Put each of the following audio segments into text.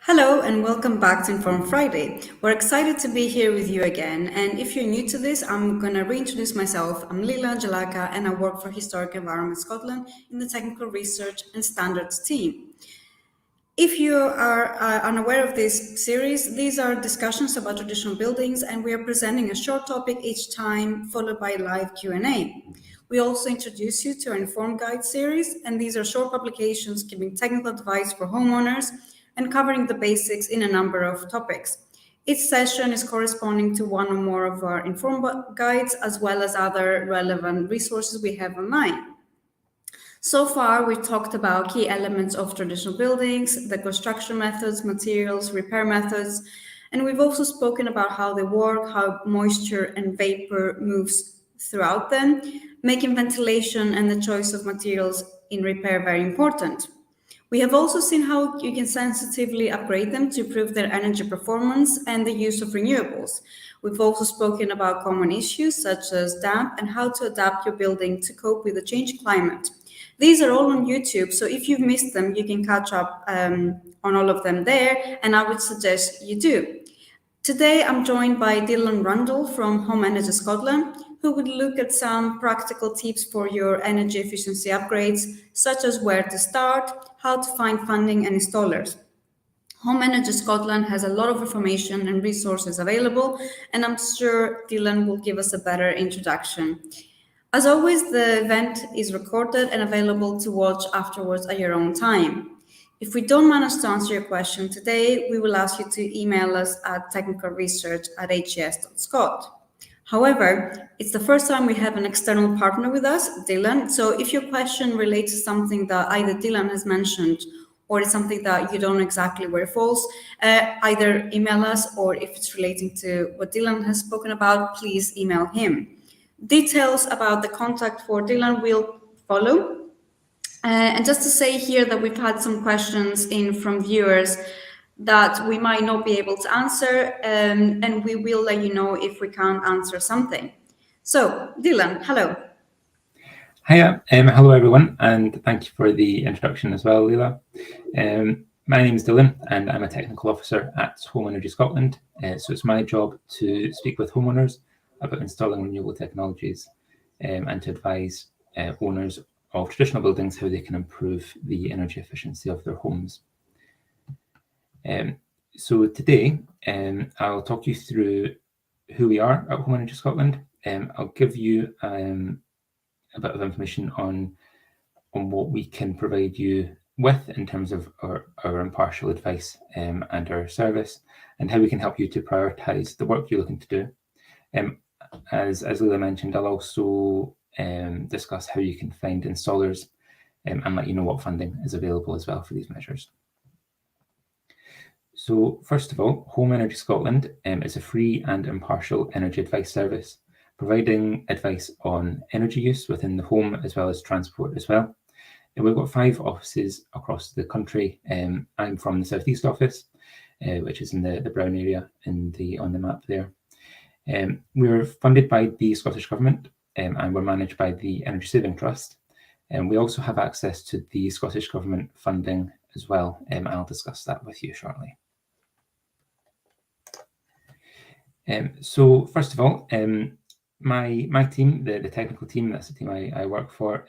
Hello and welcome back to Inform Friday. We're excited to be here with you again. And if you're new to this, I'm going to reintroduce myself. I'm Lila and I work for Historic Environment Scotland in the Technical Research and Standards team. If you are unaware of this series, these are discussions about traditional buildings and we are presenting a short topic each time followed by a live Q&A. We also introduce you to our Inform Guide series, and these are short publications giving technical advice for homeowners and covering the basics in a number of topics. Each session is corresponding to one or more of our Inform Guides, as well as other relevant resources we have online. So far, we've talked about key elements of traditional buildings, the construction methods, materials, repair methods, and we've also spoken about how they work, how moisture and vapor moves throughout them, making ventilation and the choice of materials in repair very important. We have also seen how you can sensitively upgrade them to improve their energy performance and the use of renewables. We've also spoken about common issues such as damp and how to adapt your building to cope with the changing climate. These are all on YouTube, so if you've missed them, you can catch up on all of them there, and I would suggest you do. Today, I'm joined by Dylan Rundle from Home Energy Scotland, who would look at some practical tips for your energy efficiency upgrades, such as where to start, how to find funding and installers. Home Energy Scotland has a lot of information and resources available, and I'm sure Dylan will give us a better introduction. As always, the event is recorded and available to watch afterwards at your own time. If we don't manage to answer your question today, we will ask you to email us at technicalresearch@hes.scot. However, it's the first time we have an external partner with us, Dylan. So if your question relates to something that either Dylan has mentioned or it's something that you don't know exactly where it falls, either email us, or if it's relating to what Dylan has spoken about, please email him. Details about the contact for Dylan will follow. And just to say here that we've had some questions in from viewers that we might not be able to answer, and we will let you know if we can't answer something. So, Dylan, hello. Hiya, hello everyone, and thank you for the introduction as well, Lila. My name is Dylan, and I'm a technical officer at Home Energy Scotland. So it's my job to speak with homeowners about installing renewable technologies and to advise owners of traditional buildings how they can improve the energy efficiency of their homes. So today, I'll talk you through who we are at Home Energy Scotland. I'll give you a bit of information on what we can provide you with in terms of our impartial advice and our service, and how we can help you to prioritise the work you're looking to do. As Lila mentioned, I'll also discuss how you can find installers and let you know what funding is available as well for these measures. So first of all, Home Energy Scotland is a free and impartial energy advice service, providing advice on energy use within the home as well as transport as well. And we've got 5 offices across the country. I'm from the South East office, which is in the brown area on the map there. We're funded by the Scottish Government and we're managed by the Energy Saving Trust. And we also have access to the Scottish Government funding as well, and I'll discuss that with you shortly. So first of all, my team, the technical team, that's the team I work for,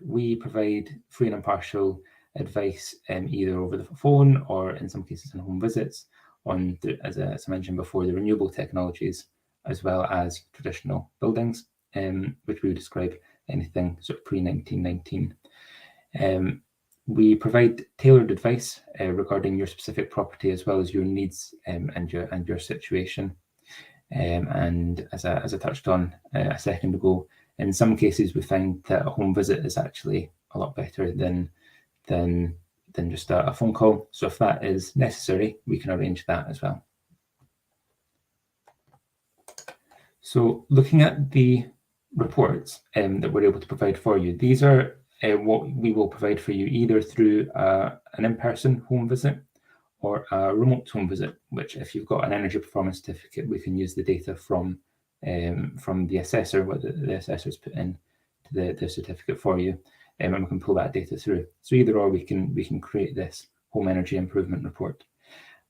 we provide free and impartial advice either over the phone or in some cases in home visits on, as I mentioned before, the renewable technologies as well as traditional buildings, which we would describe anything sort of pre-1919. We provide tailored advice regarding your specific property as well as your needs and your situation. And as I touched on a second ago, in some cases we find that a home visit is actually a lot better than just a phone call. So if that is necessary, we can arrange that as well. So looking at the reports that we're able to provide for you. These are what we will provide for you either through an in-person home visit or a remote home visit, which if you've got an energy performance certificate, we can use the data from the assessor, what the assessor's put in to the certificate for you, and we can pull that data through. So either or, we can create this home energy improvement report.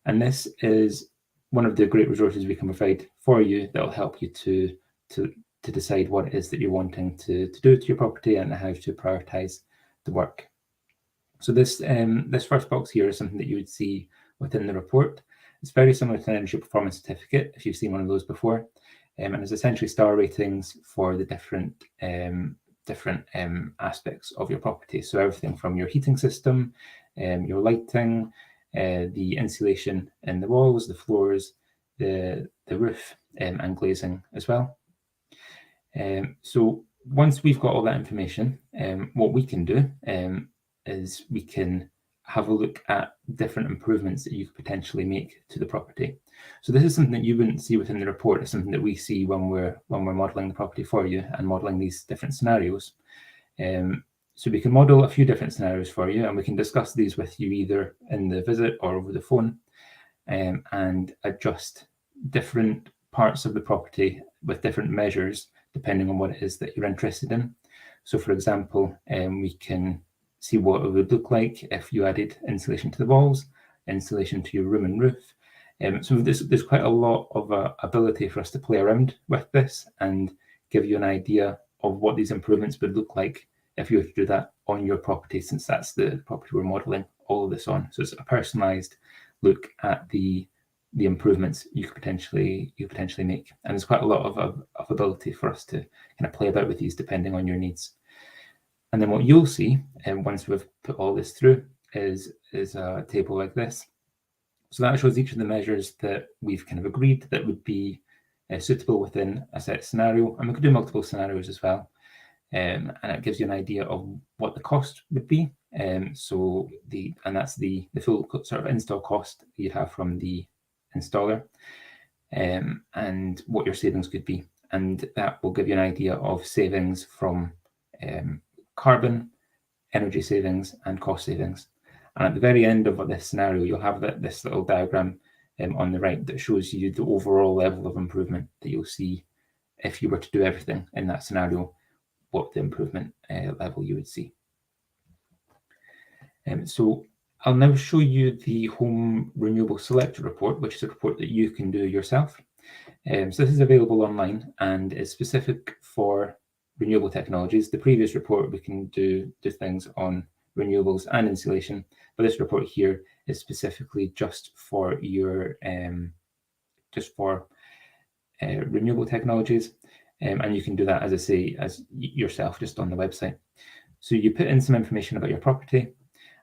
And this is one of the great resources we can provide for you that will help you to decide what it is that you're wanting to do to your property and how to prioritise the work. So this first box here is something that you would see within the report. It's very similar to an energy performance certificate, if you've seen one of those before, and it's essentially star ratings for the different aspects of your property. So everything from your heating system, your lighting, the insulation in the walls, the floors, the roof, and glazing as well. So once we've got all that information, what we can do is we can have a look at different improvements that you could potentially make to the property. So this is something that you wouldn't see within the report. It's something that we see when we're modelling the property for you and modelling these different scenarios. So we can model a few different scenarios for you, and we can discuss these with you either in the visit or over the phone, and adjust different parts of the property with different measures depending on what it is that you're interested in. So for example, we can see what it would look like if you added insulation to the walls, insulation to your room and roof. So there's quite a lot of ability for us to play around with this and give you an idea of what these improvements would look like if you were to do that on your property, since that's the property we're modelling all of this on. So it's a personalised look at the improvements you could potentially make, and there's quite a lot of ability for us to kind of play about with these depending on your needs. And then what you'll see, once we've put all this through, is a table like this. So that shows each of the measures that we've kind of agreed that would be suitable within a set scenario, and we could do multiple scenarios as well. And it gives you an idea of what the cost would be. And that's the full sort of install cost that you'd have from the installer, and what your savings could be. And that will give you an idea of savings from carbon, energy savings, and cost savings. And at the very end of this scenario, you'll have this little diagram on the right that shows you the overall level of improvement that you'll see if you were to do everything in that scenario, what the improvement level you would see. So I'll now show you the Home Renewable Selector report, which is a report that you can do yourself. So this is available online and is specific for renewable technologies. The previous report, we can do things on renewables and insulation, but this report here is specifically just for your renewable technologies, and you can do that, as I say, as yourself just on the website. So you put in some information about your property,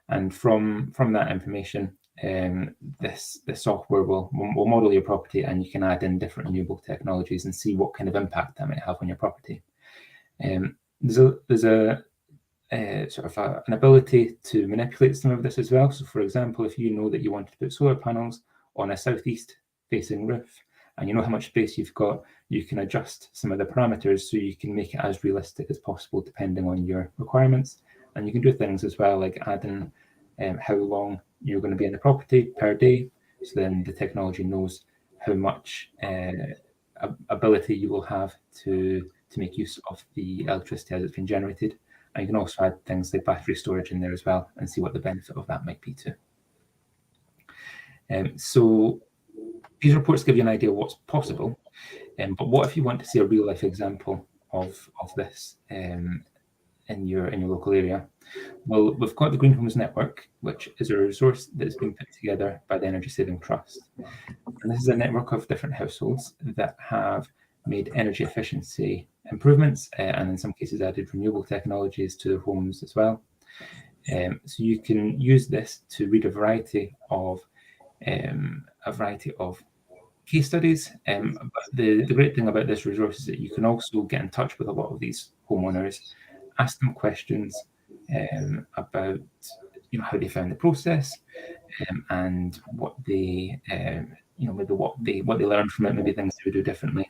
and from that information, this software will model your property, and you can add in different renewable technologies and see what kind of impact that might have on your property. There's a sort of an ability to manipulate some of this as well. So for example, if you know that you want to put solar panels on a southeast facing roof and you know how much space you've got, you can adjust some of the parameters so you can make it as realistic as possible depending on your requirements. And you can do things as well, like adding how long you're going to be in the property per day, so then the technology knows how much ability you will have to make use of the electricity as it's been generated. And you can also add things like battery storage in there as well and see what the benefit of that might be too. So these reports give you an idea of what's possible, but what if you want to see a real life example of this in your local area? Well, we've got the Green Homes Network, which is a resource that's been put together by the Energy Saving Trust. And this is a network of different households that have made energy efficiency improvements, and in some cases added renewable technologies to their homes as well. So you can use this to read a variety of case studies. But the great thing about this resource is that you can also get in touch with a lot of these homeowners, ask them questions about how they found the process, and what they maybe what they learned from it, maybe things they would do differently.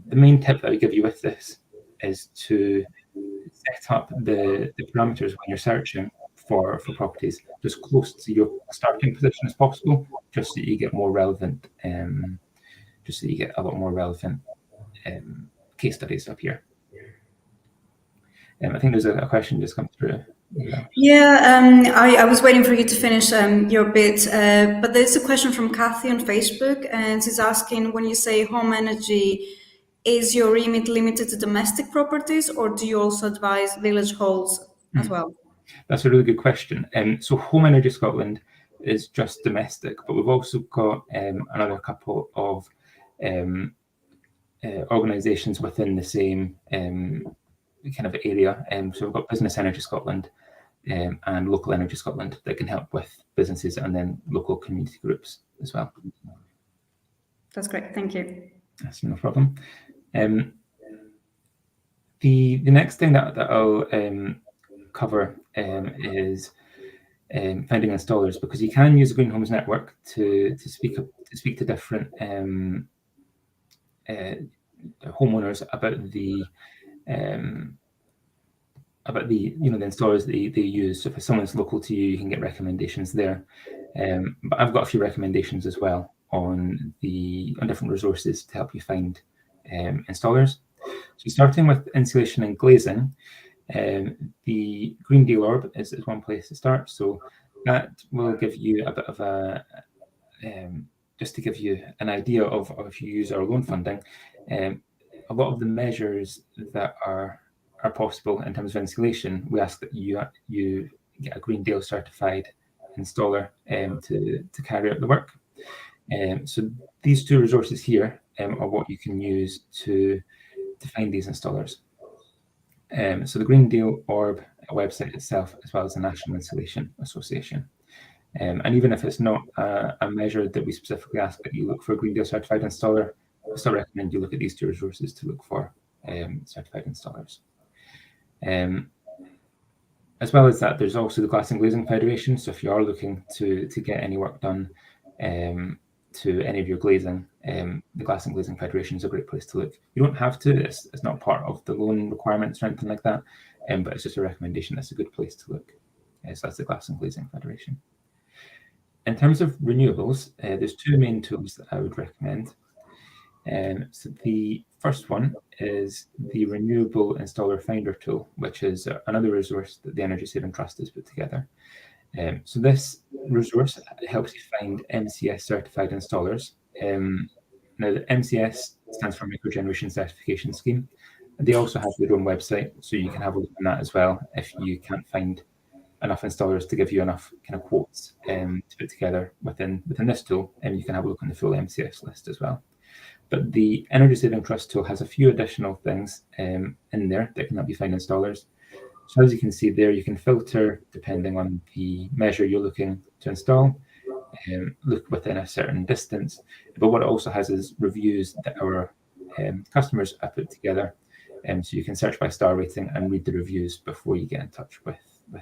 the main tip that I would give you with this is to set up the parameters when you're searching for properties just close to your starting position as possible, just so you get more relevant, just so you get a lot more relevant case studies up here. I think there's a question just come through. Yeah, I was waiting for you to finish your bit, but there's a question from Kathy on Facebook, and she's asking, when you say home energy, is your remit limited to domestic properties, or do you also advise village halls as well? That's a really good question. So Home Energy Scotland is just domestic, but we've also got another couple of organisations within the same kind of area. So we've got Business Energy Scotland and Local Energy Scotland that can help with businesses, and then local community groups as well. That's great, thank you. That's no problem. The next thing that I'll cover is finding installers, because you can use the Green Homes Network to speak to different homeowners about the the installers that they use. So if someone's local to you, you can get recommendations there. But I've got a few recommendations as well on different resources to help you find installers. So starting with insulation and glazing, the Green Deal Orb is one place to start. So that will give you a bit of a just to give you an idea of if you use our loan funding, a lot of the measures that are possible in terms of insulation, we ask that you get a Green Deal certified installer to carry out the work. So these two resources here are what you can use to find these installers. So the Green Deal Orb website itself, as well as the National Insulation Association. And even if it's not a measure that we specifically ask that you look for a Green Deal certified installer, I still recommend you look at these two resources to look for certified installers. As well as that, there's also the Glass and Glazing Federation. So if you are looking to get any work done to any of your glazing, the Glass and Glazing Federation is a great place to look. You don't have to, it's not part of the loan requirements or anything like that, but it's just a recommendation. That's a good place to look. So that's the Glass and Glazing Federation. In terms of renewables, there's two main tools that I would recommend. So the first one is the Renewable Installer Finder tool, which is another resource that the Energy Saving Trust has put together. So this resource helps you find MCS certified installers. Now, the MCS stands for Microgeneration Certification Scheme. They also have their own website, so you can have a look on that as well if you can't find enough installers to give you enough kind of quotes to put together within this tool, and you can have a look on the full MCS list as well. But the Energy Saving Trust tool has a few additional things in there that can help you find installers. So as you can see there, you can filter depending on the measure you're looking to install, look within a certain distance. But what it also has is reviews that our customers have put together. So you can search by star rating and read the reviews before you get in touch with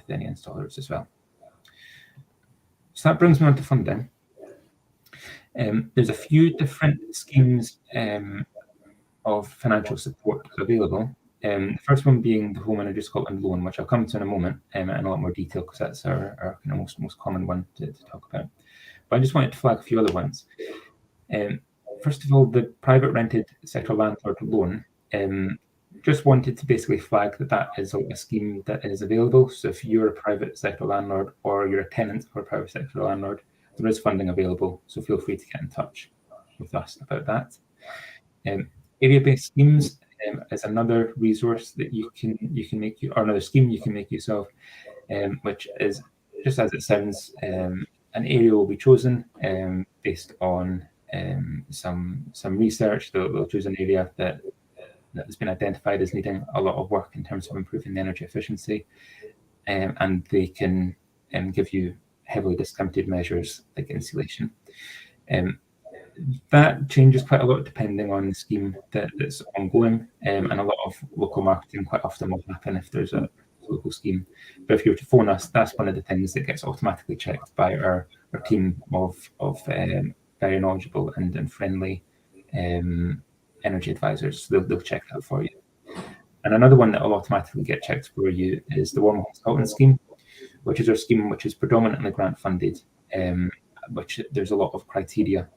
any installers as well. So that brings me on to funding. There's a few different schemes of financial support available. The first one being the Home Energy Scotland loan, which I'll come to in a moment in a lot more detail, because that's our kind of most common one to talk about. But I just wanted to flag a few other ones. First of all, the private rented sector landlord loan. Just wanted to basically flag that is a scheme that is available. So if you're a private sector landlord or you're a tenant of a private sector landlord, there is funding available. So feel free to get in touch with us about that. Area-based schemes is another resource that you can make, or another scheme you can make use of, which is just as it sounds. An area will be chosen based on some research. They'll choose an area that has been identified as needing a lot of work in terms of improving the energy efficiency, and they can give you heavily discounted measures like insulation. That changes quite a lot depending on the scheme that's ongoing, and a lot of local marketing quite often will happen if there's a local scheme. But if you were to phone us, that's one of the things that gets automatically checked by our team of very knowledgeable and friendly energy advisors. So they'll check that for you. And another one that will automatically get checked for you is the Warm Home Scotland scheme, which is our scheme which is predominantly grant funded, which there's a lot of criteria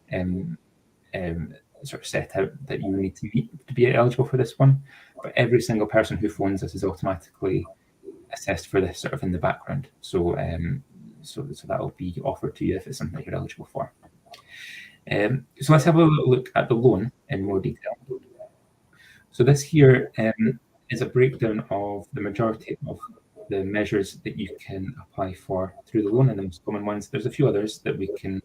sort of set out that you need to meet to be eligible for this one. But every single person who phones us is automatically assessed for this sort of in the background. So so that will be offered to you if it's something that you're eligible for. So let's have a look at the loan in more detail. So this here is a breakdown of the majority of the measures that you can apply for through the loan, and the most common ones. There's a few others that we can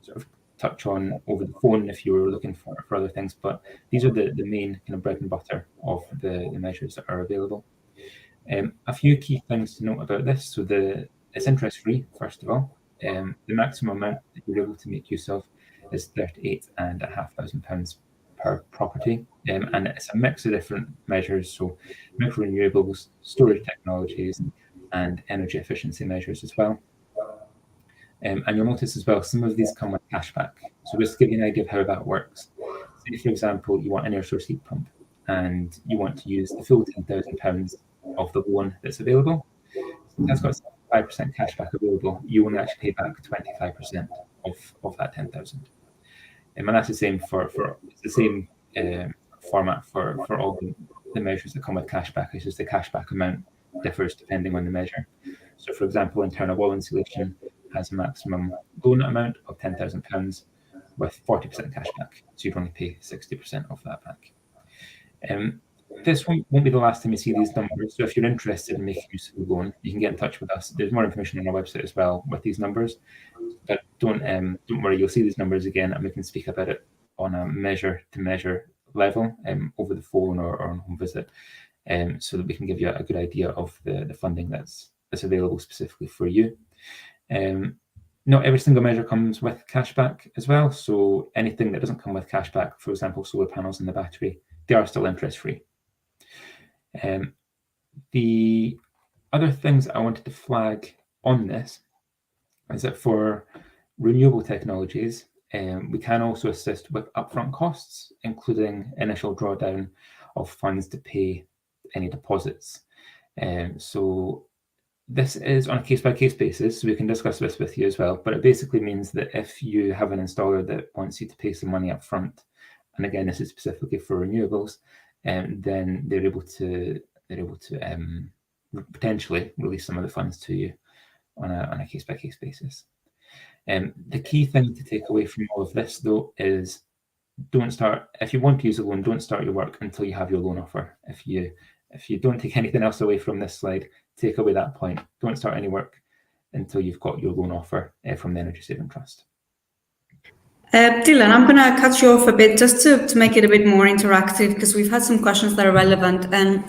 sort of touch on over the phone if you were looking for other things, but these are the main kind of bread and butter of the measures that are available. A few key things to note about this. So it's interest free, first of all. The maximum amount that you're able to make use of is £38,500 per property, and it's a mix of different measures, so micro renewables, storage technologies, and energy efficiency measures as well. And you'll notice as well, some of these come with cashback. So just to give you an idea of how that works, say for example, you want an air source heat pump and you want to use the full £10,000 of the loan that's available. So that's got 5% cashback available. You only actually pay back 25% of that 10,000. And that's the same for it's the same format for all the measures that come with cashback. It's just the cashback amount differs depending on the measure. So for example, internal wall insulation has a maximum loan amount of £10,000 with 40% cashback. So you'd only pay 60% of that back. This won't be the last time you see these numbers. So if you're interested in making use of the loan, you can get in touch with us. There's more information on our website as well with these numbers. But don't worry, you'll see these numbers again, and we can speak about it on a measure-to-measure level over the phone or on home visit, so that we can give you a good idea of the funding that's available specifically for you. Not every single measure comes with cashback as well. So anything that doesn't come with cashback, for example, solar panels and the battery, they are still interest-free. The other things I wanted to flag on this is that for renewable technologies, we can also assist with upfront costs, including initial drawdown of funds to pay any deposits. So this is on a case-by-case basis, so we can discuss this with you as well, but it basically means that if you have an installer that wants you to pay some money up front, and again, this is specifically for renewables, then they're able to potentially release some of the funds to you on a case-by-case basis. The key thing to take away from all of this, though, is if you want to use a loan, don't start your work until you have your loan offer. If you don't take anything else away from this slide, take away that point. Don't start any work until you've got your loan offer from the Energy Saving Trust. Dylan, I'm going to cut you off a bit just to make it a bit more interactive, because we've had some questions that are relevant, and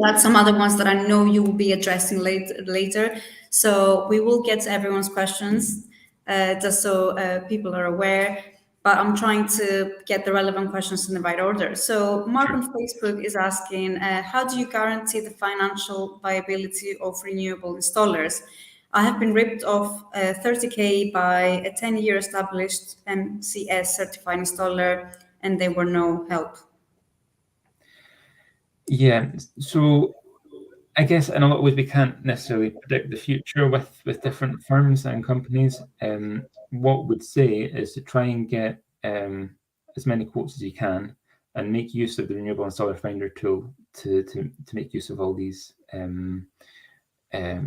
that's some other ones that I know you will be addressing later. So we will get to everyone's questions just so people are aware, but I'm trying to get the relevant questions in the right order. So Mark on Facebook is asking, how do you guarantee the financial viability of renewable installers? I have been ripped off 30k by a 10-year established MCS certified installer, and there were no help. Yeah, so I guess in a lot of ways we can't necessarily predict the future with different firms and companies. What we'd say is to try and get as many quotes as you can, and make use of the Renewable Installer Finder tool to make use of all these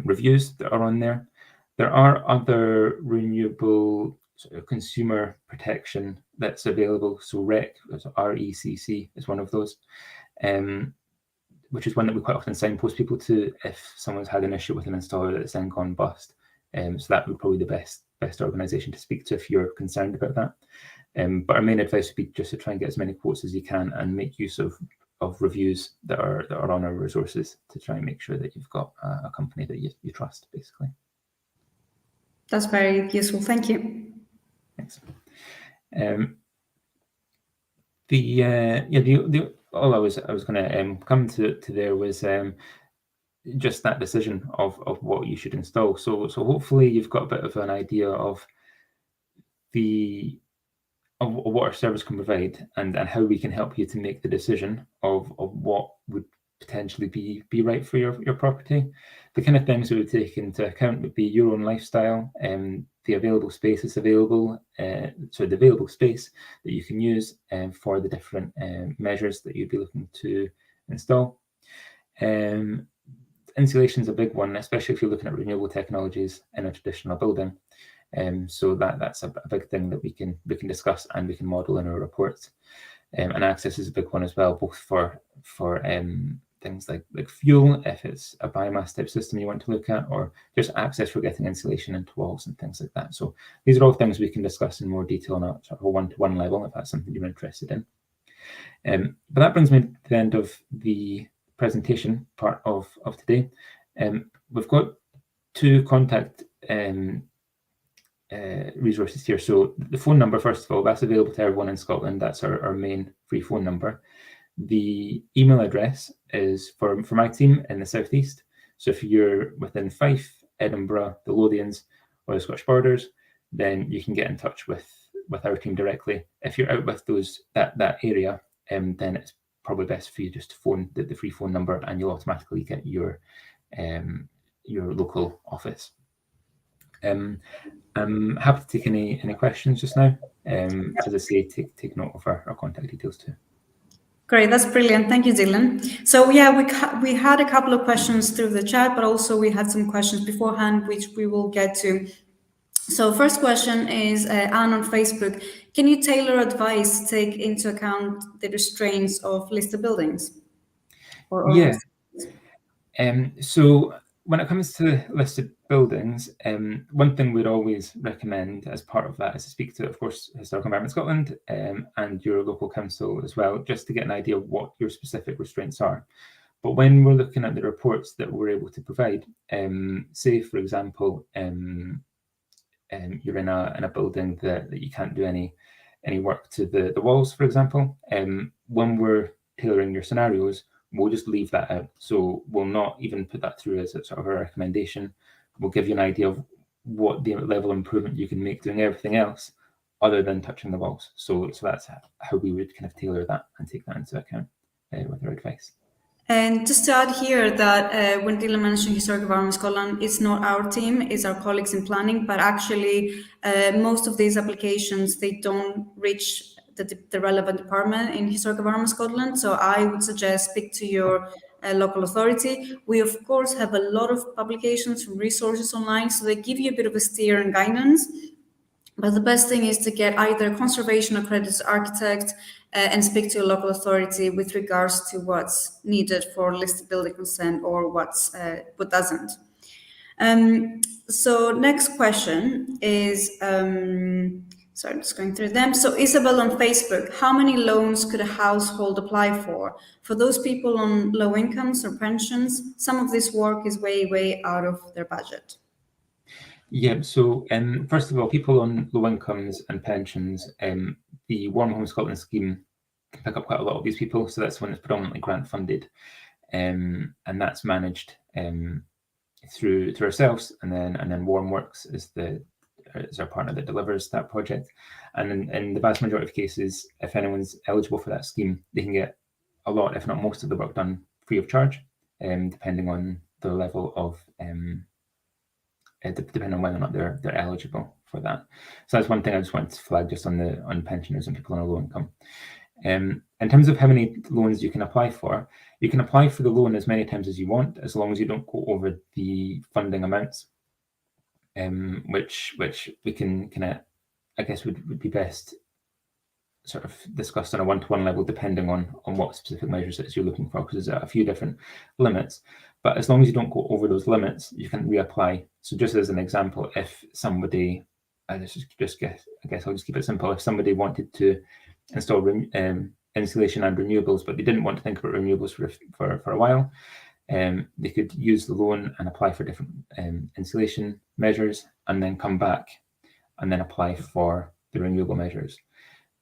reviews that are on there. There are other renewable sort of consumer protection that's available. So RECC is one of those, which is one that we quite often signpost people to if someone's had an issue with an installer that's then gone bust. So that would probably be the best organisation to speak to if you're concerned about that. But our main advice would be just to try and get as many quotes as you can and make use of reviews that are on our resources to try and make sure that you've got a company that you trust, basically. That's very useful. Thank you. Thanks. All I was going to come to there was just that decision of what you should install. So hopefully you've got a bit of an idea of the what our service can provide, and how we can help you to make the decision of what would potentially be right for your property. The kind of things we would take into account would be your own lifestyle, the available space that's available, so the available space that you can use for the different measures that you'd be looking to install. Insulation is a big one, especially if you're looking at renewable technologies in a traditional building. So that's a big thing that we can discuss and we can model in our reports. And access is a big one as well, both for things like fuel, if it's a biomass type system you want to look at, or just access for getting insulation into walls and things like that. So these are all things we can discuss in more detail on a sort of a one-to-one level if that's something you're interested in. But that brings me to the end of the presentation part of today. We've got two contact resources here. So the phone number, first of all, that's available to everyone in Scotland. That's our main free phone number. The email address is for my team in the southeast. So if you're within Fife, Edinburgh, the Lothians, or the Scottish borders, then you can get in touch with our team directly. If you're out with that area, then it's probably best for you just to phone the free phone number, and you'll automatically get your local office. I'm happy to take any questions just now. As I say, take note of our contact details too. Great, that's brilliant. Thank you, Dylan. So yeah, we had a couple of questions through the chat, but also we had some questions beforehand, which we will get to. So first question is Anne on Facebook. Can you tailor advice to take into account the restraints of listed buildings? Yeah. So when it comes to listed buildings, one thing we'd always recommend as part of that is to speak to, of course, Historical Environment Scotland and your local council as well, just to get an idea of what your specific restraints are. But when we're looking at the reports that we're able to provide, say, for example, you're in a building that you can't do any work to the walls, for example, when we're tailoring your scenarios, we'll just leave that out. So we'll not even put that through as a sort of a recommendation. We'll give you an idea of what the level of improvement you can make doing everything else other than touching the walls. So that's how we would kind of tailor that and take that into account with our advice. And just to add here that when Dylan mentioned Historic Environment Scotland, it's not our team, it's our colleagues in planning, but actually most of these applications, they don't reach the relevant department in Historic Environment Scotland. So I would suggest speak to your local authority. We of course have a lot of publications, resources online, so they give you a bit of a steer and guidance. But the best thing is to get either a conservation accredited architect and speak to a local authority with regards to what's needed for listed building consent or what doesn't. So next question is, sorry, I'm just going through them. So Isabel on Facebook, how many loans could a household apply for? For those people on low incomes or pensions, some of this work is way out of their budget. Yeah, so first of all, people on low incomes and pensions, the Warm Home Scotland scheme can pick up quite a lot of these people. So that's one that's predominantly grant funded, and that's managed through ourselves, and then Warm Works is our partner that delivers that project. And in the vast majority of cases, if anyone's eligible for that scheme, they can get a lot, if not most, of the work done free of charge, depending on the level of depending on whether or not they're eligible for that. So that's one thing I just wanted to flag just on pensioners and people on a low income. In terms of how many loans you can apply for, you can apply for the loan as many times as you want, as long as you don't go over the funding amounts, which we can kind of, I guess, would be best sort of discussed on a one-to-one level, depending on what specific measures that you're looking for, because there's a few different limits. But as long as you don't go over those limits, you can reapply. So just as an example, if somebody, I guess I'll just keep it simple. If somebody wanted to install insulation and renewables, but they didn't want to think about renewables for a while, they could use the loan and apply for different insulation measures, and then come back and then apply for the renewable measures.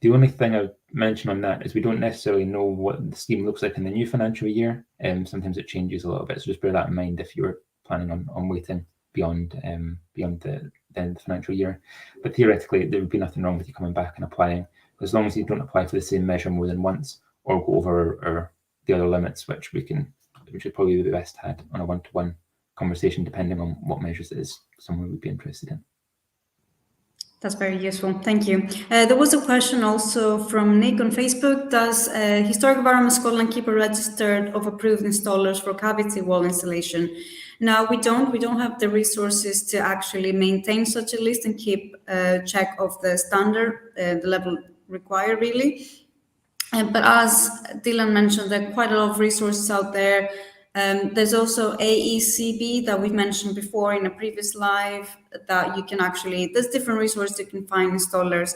The only thing I would mention on that is we don't necessarily know what the scheme looks like in the new financial year. Sometimes it changes a little bit, so just bear that in mind if you're planning on waiting beyond the end of the financial year. But theoretically, there would be nothing wrong with you coming back and applying as long as you don't apply for the same measure more than once or go over the other limits, which would probably be best had on a one-to-one conversation, depending on what measures it is someone would be interested in. That's very useful. Thank you. There was a question also from Nick on Facebook. Does Historic Environment Scotland keep a register of approved installers for cavity wall installation? No, we don't. We don't have the resources to actually maintain such a list and keep check of the standard, the level required, really. But as Dylan mentioned, there are quite a lot of resources out there. There's also AECB that we've mentioned before in a previous live that you can actually, there's different resources you can find installers,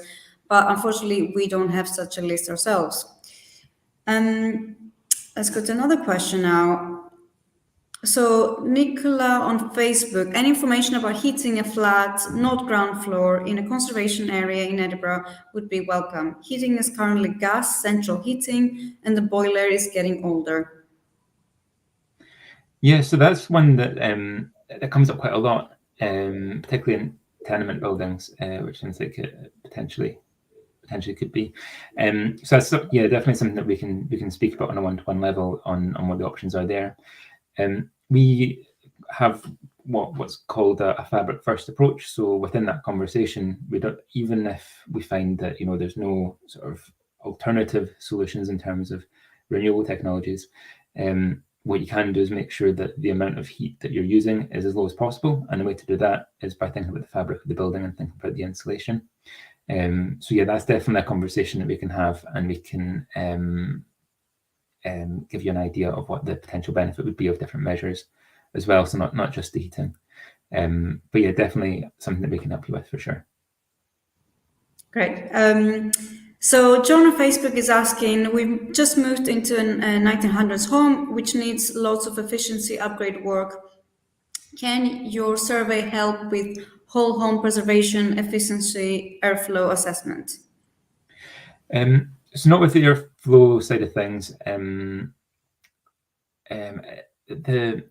but unfortunately we don't have such a list ourselves. Let's go to another question now. So Nicola on Facebook, any information about heating a flat, not ground floor, in a conservation area in Edinburgh would be welcome. Heating is currently gas, central heating, and the boiler is getting older. Yeah, so that's one that that comes up quite a lot, particularly in tenement buildings, which seems like it potentially could be. So that's definitely something that we can speak about on a one-to-one level on what the options are there. We have what's called a fabric first approach. So within that conversation, we don't, even if we find that there's no sort of alternative solutions in terms of renewable technologies, what you can do is make sure that the amount of heat that you're using is as low as possible, and the way to do that is by thinking about the fabric of the building and thinking about the insulation. So yeah, that's definitely a conversation that we can have, and we can give you an idea of what the potential benefit would be of different measures as well, so not just the heating. But yeah, definitely something that we can help you with for sure. Great. So John on Facebook is asking, we've just moved into a 1900s home, which needs lots of efficiency upgrade work. Can your survey help with whole home preservation, efficiency, airflow assessment? So not with the airflow side of things. The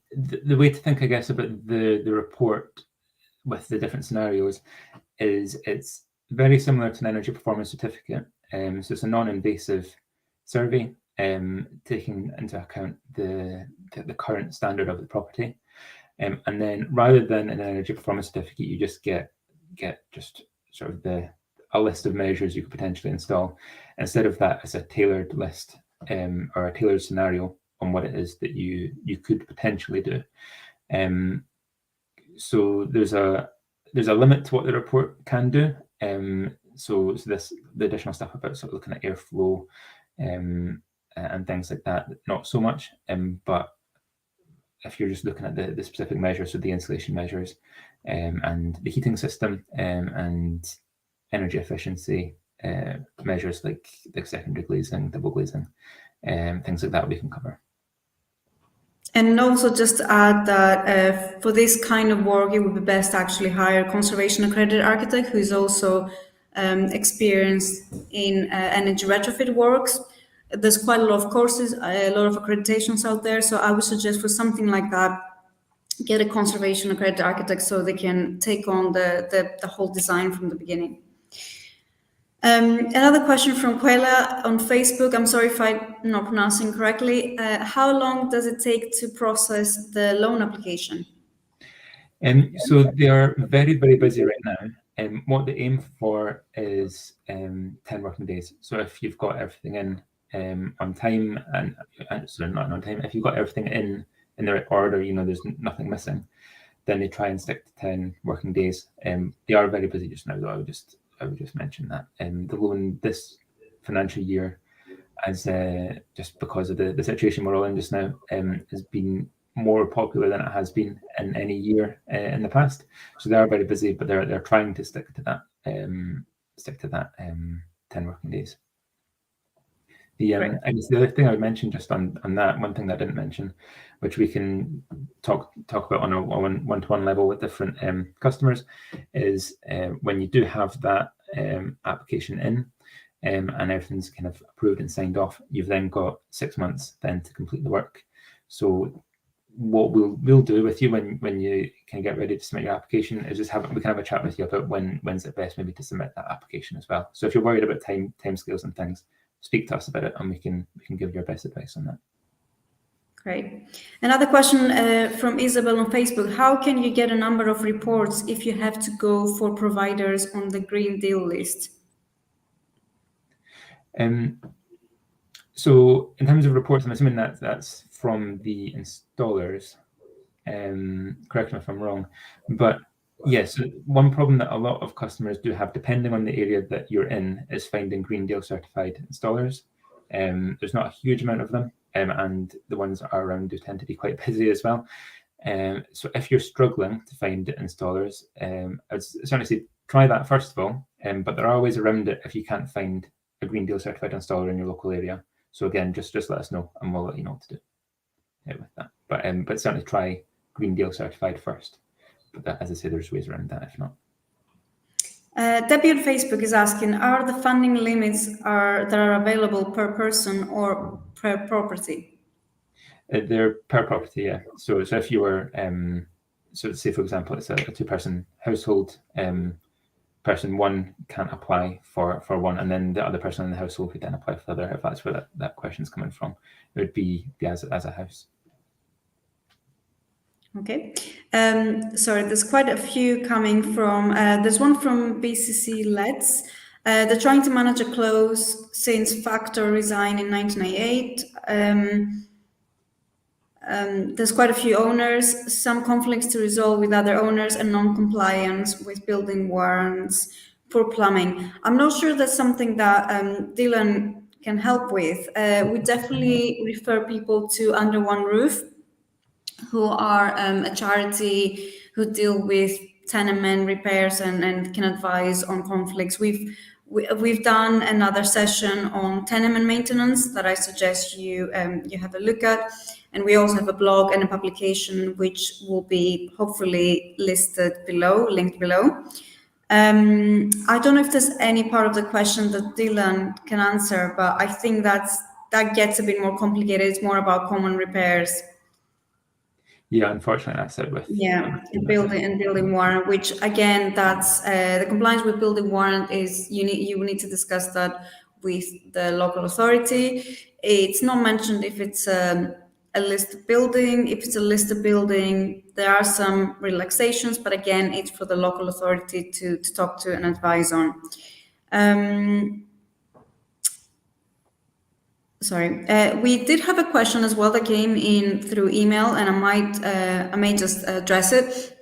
way to think, I guess, about the report with the different scenarios is it's very similar to an energy performance certificate. So it's a non-invasive survey, taking into account the current standard of the property. And then rather than an energy performance certificate, you just get just sort of a list of measures you could potentially install. Instead of that, it's a tailored list or a tailored scenario on what it is that you could potentially do. So there's a limit to what the report can do. So the additional stuff about sort of looking at airflow and things like that, not so much. But if you're just looking at the specific measures, so the insulation measures and the heating system and energy efficiency measures like secondary glazing, double glazing, things like that we can cover. And also just to add that for this kind of work, it would be best to actually hire a conservation accredited architect who is also experienced in energy retrofit works. There's quite a lot of courses, a lot of accreditations out there. So I would suggest for something like that, get a conservation accredited architect so they can take on the whole design from the beginning. Another question from Quella on Facebook. I'm sorry if I'm not pronouncing correctly. How long does it take to process the loan application? So they are very, very busy right now. What they aim for is 10 working days. So if you've got everything in on time, and sorry, not on time, if you've got everything in the right order, there's nothing missing, then they try and stick to 10 working days. They are very busy just now, though. I would just mention that. The loan this financial year, as just because of the situation we're all in just now, has been more popular than it has been in any year in the past. So they are very busy, but they're trying to stick to that 10 working days. I guess the other thing I would mention just on that, one thing that I didn't mention, which we can talk about on a one-to-one level with different customers, is when you do have that application in and everything's kind of approved and signed off, you've then got 6 months then to complete the work. So what we'll do with you when you can get ready to submit your application is just we can have a chat with you about when's it best maybe to submit that application as well. So if you're worried about timescales and things, speak to us about it, and we can give you our best advice on that. Great. Another question from Isabel on Facebook. How can you get a number of reports if you have to go for providers on the Green Deal list? So in terms of reports, I'm assuming that's from the installers. Correct me if I'm wrong, but yes, one problem that a lot of customers do have, depending on the area that you're in, is finding Green Deal certified installers. There's not a huge amount of them, and the ones that are around do tend to be quite busy as well. So if you're struggling to find installers, I'd certainly say try that first of all, but there are ways around it if you can't find a Green Deal certified installer in your local area. So again, just let us know and we'll let you know what to do with that. But certainly try Green Deal certified first. But as I say, there's ways around that if not. Debbie on Facebook is asking, are the funding limits that are available per person or per property? They're per property, yeah. So if you were, so say for example, it's a 2-person household, person one can't apply for one, and then the other person in the household could then apply for the other, if that's where that question's coming from. It would be as a house. Okay. Sorry, there's quite a few coming from, there's one from BCC Let's. They're trying to manage a close since Factor resigned in 1998. There's quite a few owners, some conflicts to resolve with other owners, and non-compliance with building warrants for plumbing. I'm not sure that's something that Dylan can help with. We definitely refer people to Under One Roof, who are a charity who deal with tenement repairs and can advise on conflicts. We've done another session on tenement maintenance that I suggest you have a look at, and we also have a blog and a publication which will be hopefully linked below. I don't know if there's any part of the question that Dylan can answer, but I think that gets a bit more complicated. It's more about common repairs. Yeah, unfortunately, that's it with building warrant, which again, that's the compliance with building warrant is you will need to discuss that with the local authority. It's not mentioned if it's a listed building. If it's a listed building, there are some relaxations, but again, it's for the local authority to talk to and advise on. We did have a question as well that came in through email, and I may just address it.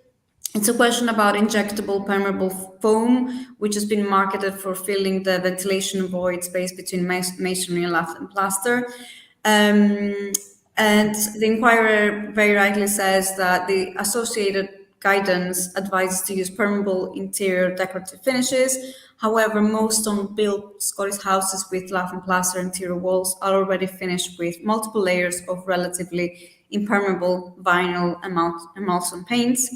It's a question about injectable permeable foam, which has been marketed for filling the ventilation void space between masonry and lath and plaster. And the inquirer very rightly says that the associated guidance advises to use permeable interior decorative finishes. However, most unbuilt Scottish houses with lath and plaster interior walls are already finished with multiple layers of relatively impermeable vinyl emulsion paints.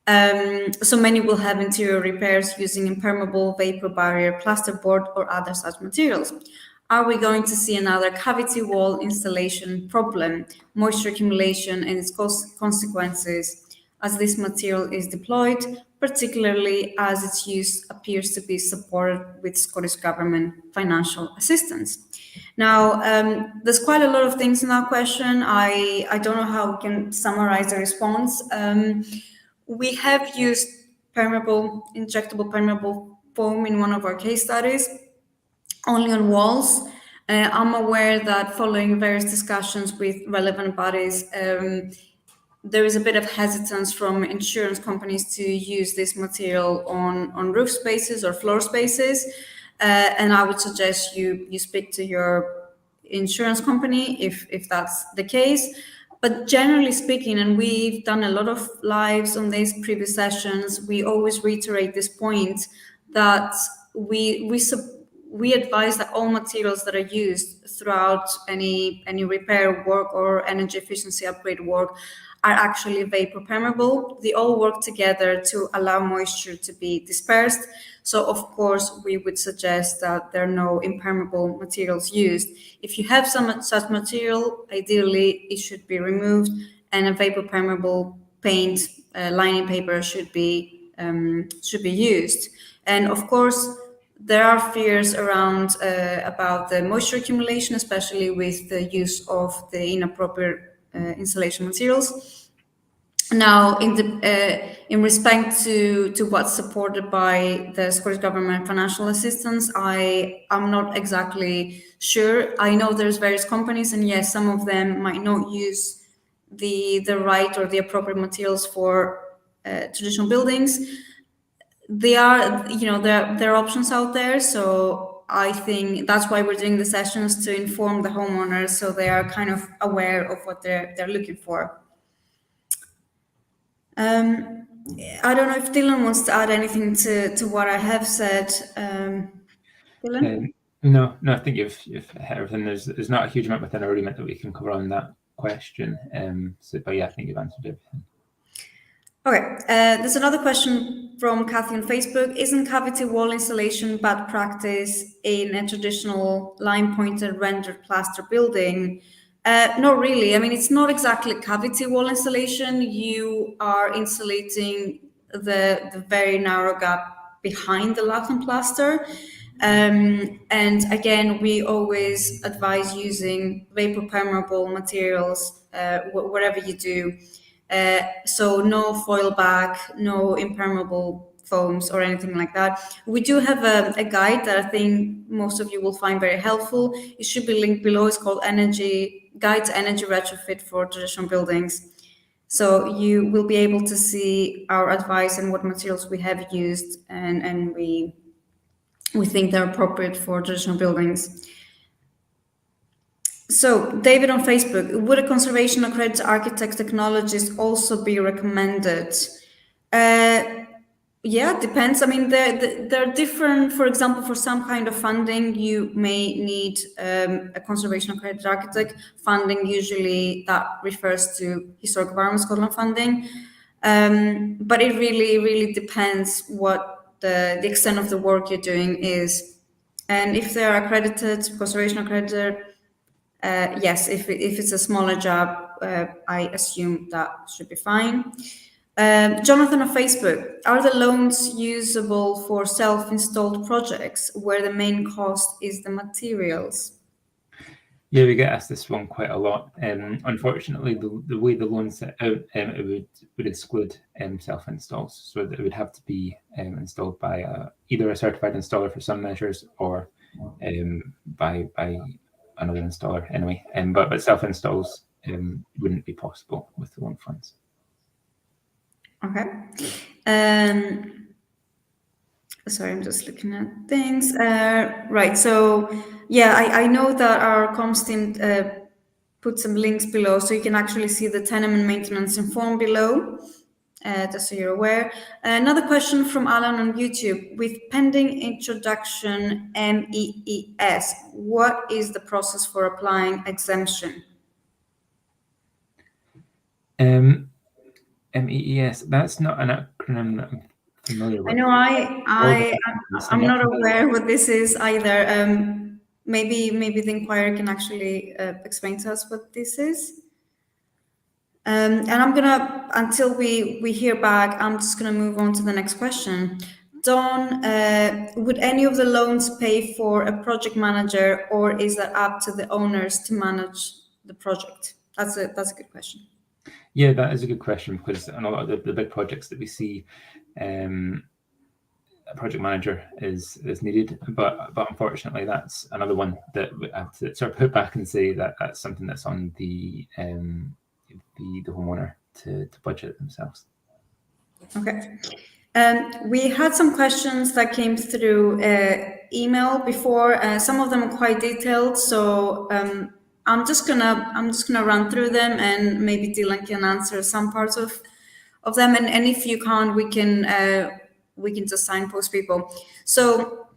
So many will have interior repairs using impermeable vapor barrier, plasterboard, or other such materials. Are we going to see another cavity wall installation problem, moisture accumulation and its consequences as this material is deployed, particularly as its use appears to be supported with Scottish Government financial assistance? Now, there's quite a lot of things in that question. I don't know how we can summarize the response. We have used injectable permeable foam in one of our case studies, only on walls. I'm aware that following various discussions with relevant bodies, there is a bit of hesitance from insurance companies to use this material on roof spaces or floor spaces. And I would suggest you speak to your insurance company if that's the case. But generally speaking, and we've done a lot of lives on these previous sessions, we always reiterate this point that we advise that all materials that are used throughout any repair work or energy efficiency upgrade work are actually vapor permeable. They all work together to allow moisture to be dispersed. So of course, we would suggest that there are no impermeable materials used. If you have some such material, ideally it should be removed and a vapor permeable paint lining paper should be used. And of course, there are fears around about the moisture accumulation, especially with the use of the inappropriate insulation materials. Now, in respect to what's supported by the Scottish Government financial assistance, I'm not exactly sure. I know there's various companies, and yes, some of them might not use the right or the appropriate materials for traditional buildings. There are options out there, so I think that's why we're doing the sessions, to inform the homeowners so they are kind of aware of what they're looking for. I don't know if Dylan wants to add anything to what I have said. Dylan? No, I think you've hit everything. There's not a huge amount within our remit that we can cover on that question. But yeah, I think you've answered everything. Okay, there's another question from Kathy on Facebook. Isn't cavity wall insulation bad practice in a traditional line-pointed rendered plaster building? Not really. I mean, it's not exactly cavity wall insulation. You are insulating the very narrow gap behind the lath and plaster. And again, we always advise using vapor permeable materials, whatever you do. So no foil back, no impermeable foams or anything like that. We do have a guide that I think most of you will find very helpful. It should be linked below. It's called Guide to Energy Retrofit for Traditional Buildings. So you will be able to see our advice and what materials we have used, and we think they're appropriate for traditional buildings. So, David on Facebook, would a conservation accredited architect technologist also be recommended? Yeah, depends. I mean, they're different. For example, for some kind of funding, you may need a conservation accredited architect. Funding usually that refers to Historic Environment Scotland funding. But it really depends what the extent of the work you're doing is. And if they're accredited, conservation accredited, yes, if it's a smaller job, I assume that should be fine. Jonathan on Facebook, are the loans usable for self-installed projects where the main cost is the materials? Yeah, we get asked this one quite a lot. Unfortunately, the way the loan's set out, it would exclude self-installs, so that it would have to be installed by either a certified installer for some measures, or by another installer anyway. But self-installs wouldn't be possible with the loan funds. Okay. Sorry, I'm just looking at things. Right. So, yeah, I know that our comms team put some links below, so you can actually see the tenement maintenance inform below, just so you're aware. Another question from Alan on YouTube. With pending introduction MEES, what is the process for applying exemption? MEES, that's not an acronym that I'm familiar with. I know I'm not aware what this is either. Maybe the inquirer can actually explain to us what this is. And I'm gonna, until we hear back, I'm just gonna move on to the next question. Don, would any of the loans pay for a project manager, or is that up to the owners to manage the project? That's a good question. Yeah, that is a good question, because on a lot of the big projects that we see, a project manager is needed, but unfortunately that's another one that we have to sort of put back and say that that's something that's on the homeowner to budget themselves. Okay. We had some questions that came through email before. Some of them are quite detailed, so I'm just gonna run through them, and maybe Dylan can answer some parts of them, and if you can't, we can just signpost people. So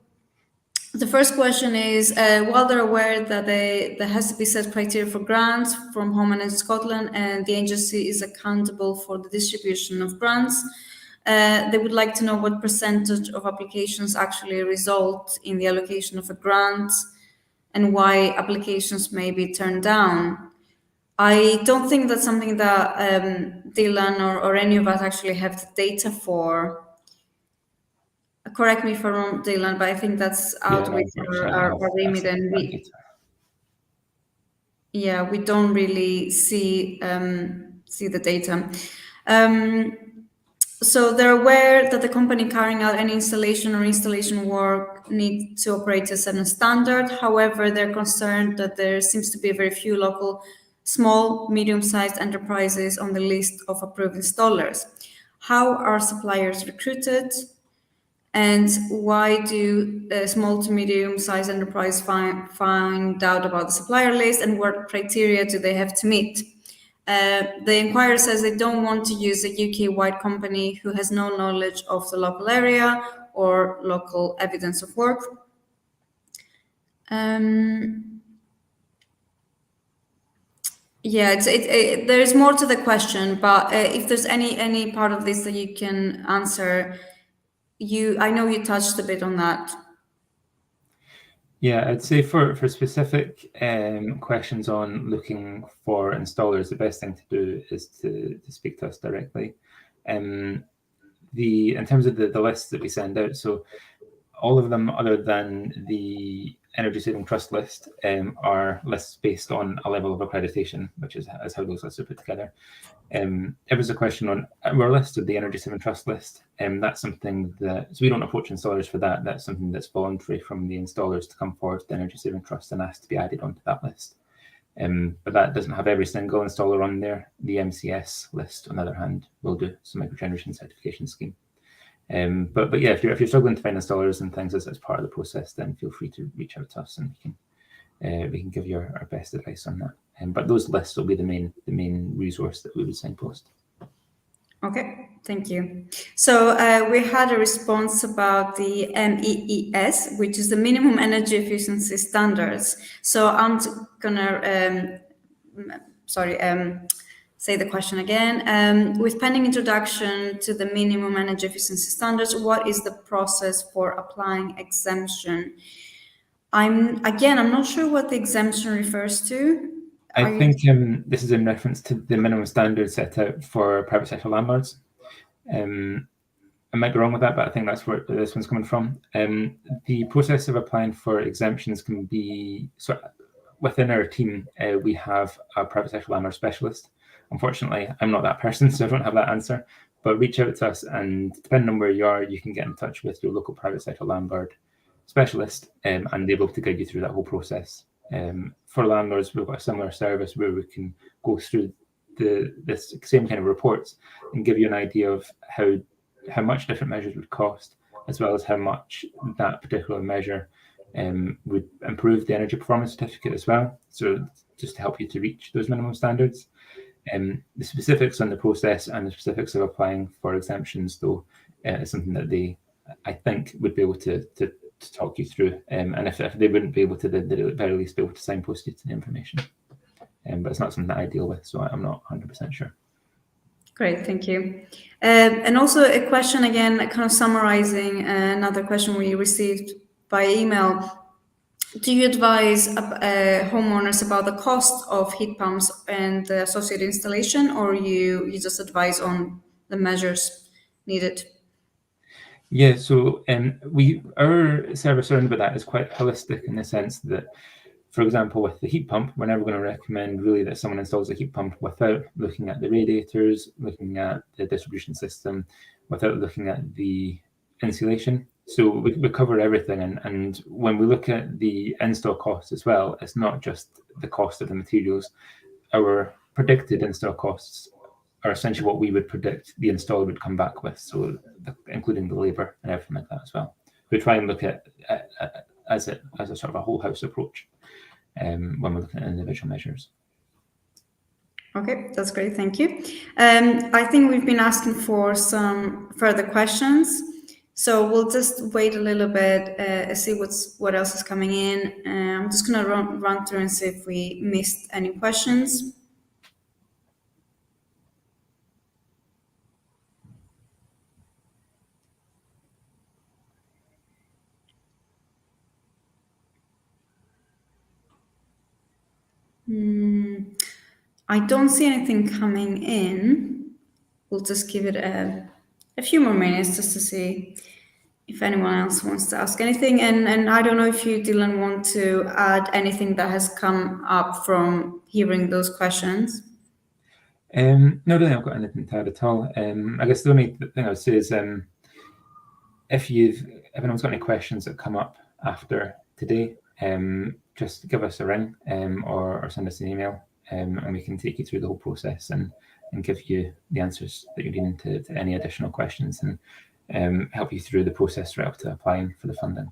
the first question is, while they're aware that there has to be set criteria for grants from Home Energy Scotland, and the agency is accountable for the distribution of grants, they would like to know what percentage of applications actually result in the allocation of a grant, and why applications may be turned down. I don't think that's something that Dylan or any of us actually have the data for. Correct me if I'm wrong, Dylan, but I think that's Yeah, out no, with unfortunately, I don't our have remit, access to and that data. we don't really see the data. Um, so they're aware that the company carrying out any installation or installation work need to operate to a certain standard. However, they're concerned that there seems to be very few local small, medium-sized enterprises on the list of approved installers. How are suppliers recruited? And why do small to medium-sized enterprise find out about the supplier list, and what criteria do they have to meet? The inquirer says they don't want to use a UK-wide company who has no knowledge of the local area or local evidence of work. Yeah, there's more to the question, but if there's any part of this that you can answer, I know you touched a bit on that. Yeah, I'd say for specific questions on looking for installers, the best thing to do is to speak to us directly. In terms of the lists that we send out, so all of them other than the Energy Saving Trust list are lists based on a level of accreditation, which is how those lists are put together. It was a question on our list of the Energy Saving Trust list. That's something that, so we don't approach installers for that. That's something that's voluntary from the installers to come forward to the Energy Saving Trust and ask to be added onto that list. But that doesn't have every single installer on there. The MCS list, on the other hand, will do some microgeneration certification scheme. But yeah, if you're struggling to find installers and things as part of the process, then feel free to reach out to us and we can give you our best advice on that. But those lists will be the main resource that we would signpost. Okay, thank you. So we had a response about the MEES, which is the minimum energy efficiency standards. So I'm gonna say the question again. With pending introduction to the minimum energy efficiency standards, what is the process for applying exemption? I'm not sure what the exemption refers to. I think this is in reference to the minimum standards set out for private sector landlords. I might be wrong with that, but I think that's where this one's coming from. The process of applying for exemptions can be, so within our team, we have a private sector landlord specialist. Unfortunately, I'm not that person, so I don't have that answer, but reach out to us, and depending on where you are, you can get in touch with your local private sector landlord specialist, and they'll be able to guide you through that whole process. For landlords, we've got a similar service where we can go through this same kind of reports and give you an idea of how much different measures would cost, as well as how much that particular measure would improve the energy performance certificate as well. So just to help you to reach those minimum standards. The specifics on the process and the specifics of applying for exemptions, though, is something that they, I think, would be able to talk you through. And if they wouldn't be able to, they'd at the very least be able to signpost you to the information. But it's not something that I deal with, so I'm not 100% sure. Great, thank you. And also a question again, kind of summarizing another question we received by email. Do you advise homeowners about the cost of heat pumps and the associated installation, or you just advise on the measures needed? Yeah, so our service around about that is quite holistic in the sense that, for example, with the heat pump, we're never going to recommend really that someone installs a heat pump without looking at the radiators, looking at the distribution system, without looking at the insulation. So we cover everything, and when we look at the install costs as well, it's not just the cost of the materials. Our predicted install costs are essentially what we would predict the installer would come back with, so including the labour and everything like that as well. We try and look at as a sort of a whole house approach when we're looking at individual measures. Okay, that's great, thank you. I think we've been asking for some further questions, so we'll just wait a little bit and see what else is coming in. I'm just gonna run through and see if we missed any questions. I don't see anything coming in. We'll just give it a few more minutes just to see if anyone else wants to ask anything. And I don't know if you, Dylan, want to add anything that has come up from hearing those questions. No, I don't think I've got anything to add at all. I guess the only thing I would say is if anyone's got any questions that come up after today, just give us a ring or send us an email, and we can take you through the whole process and give you the answers that you need to any additional questions and help you through the process right up to applying for the funding.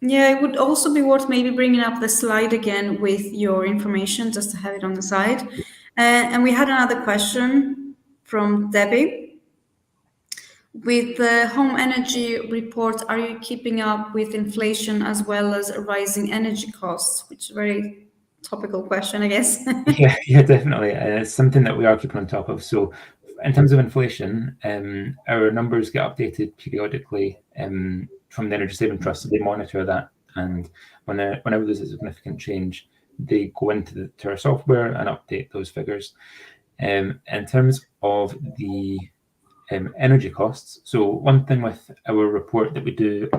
Yeah, it would also be worth maybe bringing up the slide again with your information just to have it on the side. And we had another question from Debbie. With the home energy report, are you keeping up with inflation as well as rising energy costs? Which is a very topical question, I guess. Yeah, definitely. It's something that we are keeping on top of. So in terms of inflation, our numbers get updated periodically from the Energy Saving Trust, so they monitor that. And whenever there's a significant change, they go into our software and update those figures. In terms of the energy costs, so one thing with our report that we do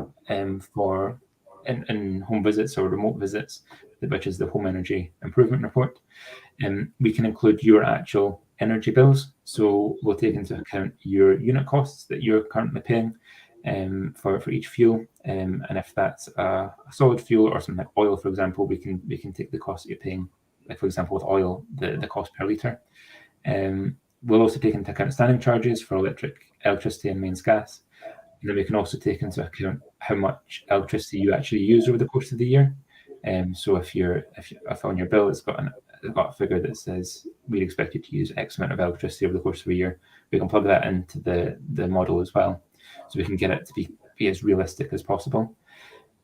for in home visits or remote visits, which is the Home Energy Improvement Report, we can include your actual energy bills. So we'll take into account your unit costs that you're currently paying for each fuel, and if that's a solid fuel or something like oil, for example, we can take the cost that you're paying. Like for example, with oil, the cost per litre. We'll also take into account standing charges for electricity and mains gas. And then we can also take into account how much electricity you actually use over the course of the year. So if on your bill it's got a figure that says we'd expect you to use X amount of electricity over the course of a year, we can plug that into the model as well, so we can get it to be as realistic as possible.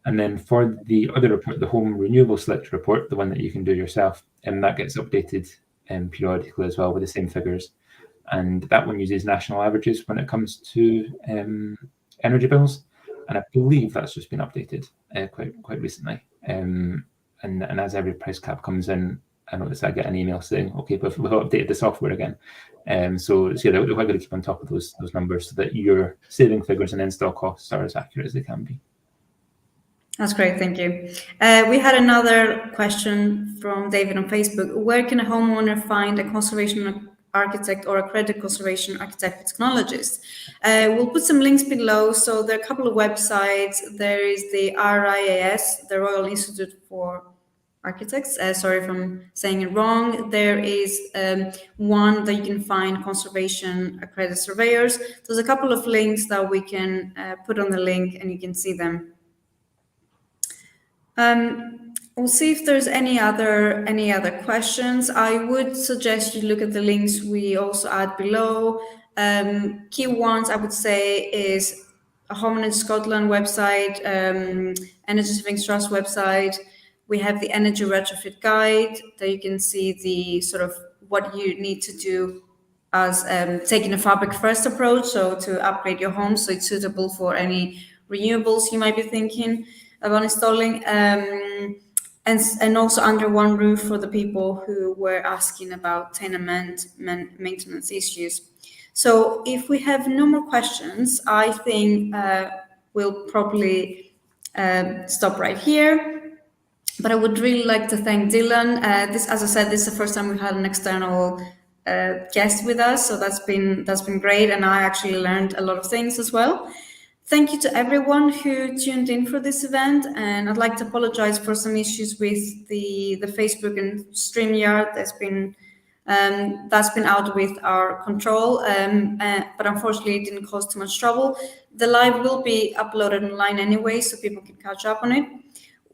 And then for the other report, the Home Renewable Select report, the one that you can do yourself, and that gets updated periodically as well with the same figures. And that one uses national averages when it comes to energy bills, and I believe that's just been updated quite recently. And as every price cap comes in, I notice I get an email saying, okay, but we've updated the software again. So yeah, they're going to keep on top of those numbers so that your saving figures and install costs are as accurate as they can be. That's great, thank you. We had another question from David on Facebook. Where can a homeowner find a conservation architect or accredited conservation architect with technologist? We'll put some links below. So there are a couple of websites. There is the RIAS, the Royal Institute for Architects. Sorry if I'm saying it wrong. There is one that you can find conservation accredited surveyors. There's a couple of links that we can put on the link and you can see them. We'll see if there's any other questions. I would suggest you look at the links we also add below. Key ones I would say is a Home Energy Scotland website, Energy Saving Trust website. We have the Energy Retrofit Guide that you can see the sort of what you need to do as taking a fabric first approach, so to upgrade your home so it's suitable for any renewables you might be thinking about installing, and also under one roof for the people who were asking about tenement maintenance issues. So if we have no more questions, I think we'll probably stop right here. But I would really like to thank Dylan. As I said, this is the first time we've had an external guest with us, so that's been great, and I actually learned a lot of things as well. Thank you to everyone who tuned in for this event, and I'd like to apologize for some issues with the Facebook and StreamYard that's been out with our control, but unfortunately it didn't cause too much trouble. The live will be uploaded online anyway, so people can catch up on it.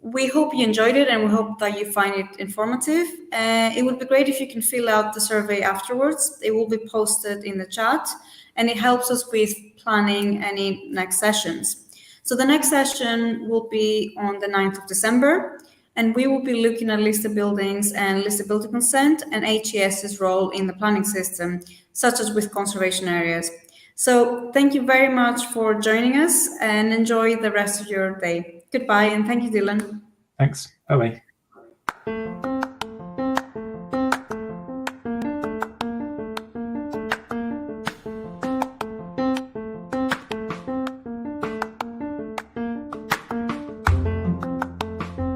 We hope you enjoyed it and we hope that you find it informative. It would be great if you can fill out the survey afterwards. It will be posted in the chat and it helps us with planning any next sessions. So the next session will be on the 9th of December and we will be looking at listed buildings and listed building consent and HES's role in the planning system, such as with conservation areas. So thank you very much for joining us and enjoy the rest of your day. Goodbye and thank you, Dylan. Thanks. Bye-bye.